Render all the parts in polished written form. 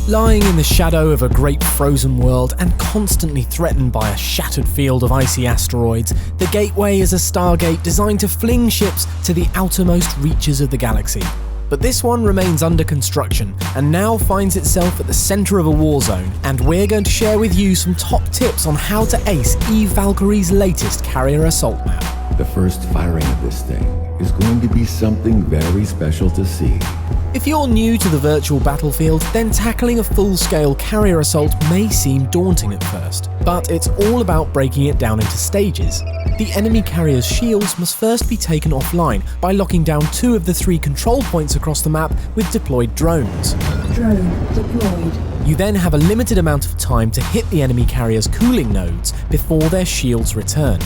Lying in the shadow of a great frozen world and constantly threatened by a shattered field of icy asteroids, the Gateway is a stargate designed to fling ships to the outermost reaches of the galaxy. But this one remains under construction and now finds itself at the centre of a war zone, and we're going to share with you some top tips on how to ace Eve Valkyrie's latest carrier assault map. The first firing of this thing is going to be something very special to see. If you're new to the virtual battlefield, then tackling a full-scale carrier assault may seem daunting at first, but it's all about breaking it down into stages. The enemy carrier's shields must first be taken offline by locking down 2 of the 3 control points across the map with deployed drones. Drone deployed. You then have a limited amount of time to hit the enemy carrier's cooling nodes before their shields return.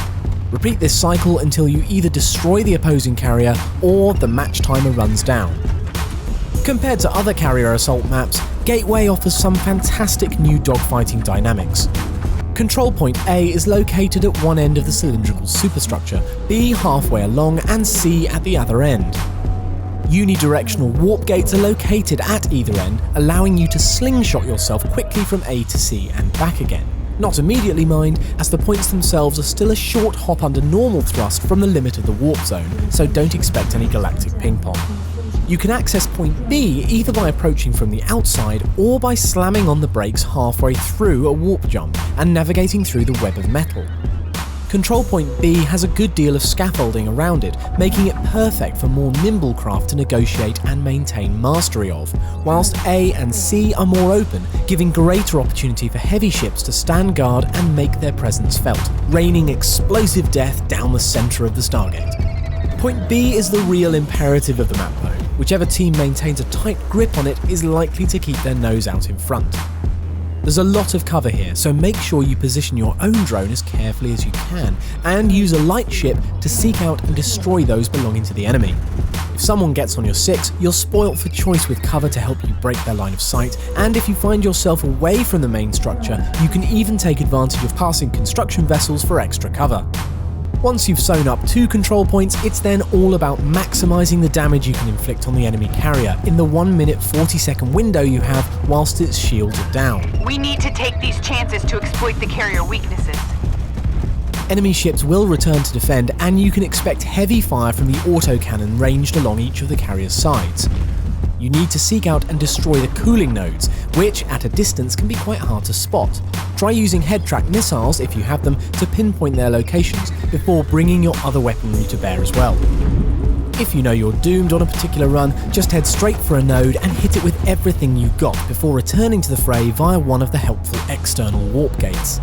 Repeat this cycle until you either destroy the opposing carrier or the match timer runs down. Compared to other carrier assault maps, Gateway offers some fantastic new dogfighting dynamics. Control Point A is located at one end of the cylindrical superstructure, B halfway along, and C at the other end. Unidirectional warp gates are located at either end, allowing you to slingshot yourself quickly from A to C and back again. Not immediately, mind, as the points themselves are still a short hop under normal thrust from the limit of the warp zone, so don't expect any galactic ping-pong. You can access Point B either by approaching from the outside or by slamming on the brakes halfway through a warp jump and navigating through the web of metal. Control Point B has a good deal of scaffolding around it, making it perfect for more nimble craft to negotiate and maintain mastery of, whilst A and C are more open, giving greater opportunity for heavy ships to stand guard and make their presence felt, raining explosive death down the centre of the Stargate. Point B is the real imperative of the map though. Whichever team maintains a tight grip on it is likely to keep their nose out in front. There's a lot of cover here, so make sure you position your own drone as carefully as you can, and use a light ship to seek out and destroy those belonging to the enemy. If someone gets on your 6, you're spoilt for choice with cover to help you break their line of sight, and if you find yourself away from the main structure, you can even take advantage of passing construction vessels for extra cover. Once you've sewn up 2 control points, it's then all about maximising the damage you can inflict on the enemy carrier in the 1 minute 40-second window you have whilst its shields are down. We need to take these chances to exploit the carrier weaknesses. Enemy ships will return to defend, and you can expect heavy fire from the autocannon ranged along each of the carrier's sides. You need to seek out and destroy the cooling nodes, which at a distance can be quite hard to spot. Try using head-track missiles, if you have them, to pinpoint their locations before bringing your other weaponry to bear as well. If you know you're doomed on a particular run, just head straight for a node and hit it with everything you got before returning to the fray via one of the helpful external warp gates.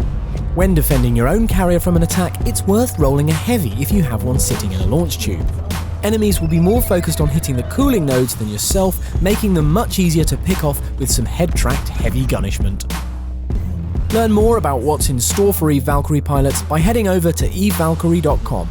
When defending your own carrier from an attack, it's worth rolling a heavy if you have one sitting in a launch tube. Enemies will be more focused on hitting the cooling nodes than yourself, making them much easier to pick off with some head-tracked heavy gunishment. Learn more about what's in store for Eve Valkyrie pilots by heading over to evevalkyrie.com.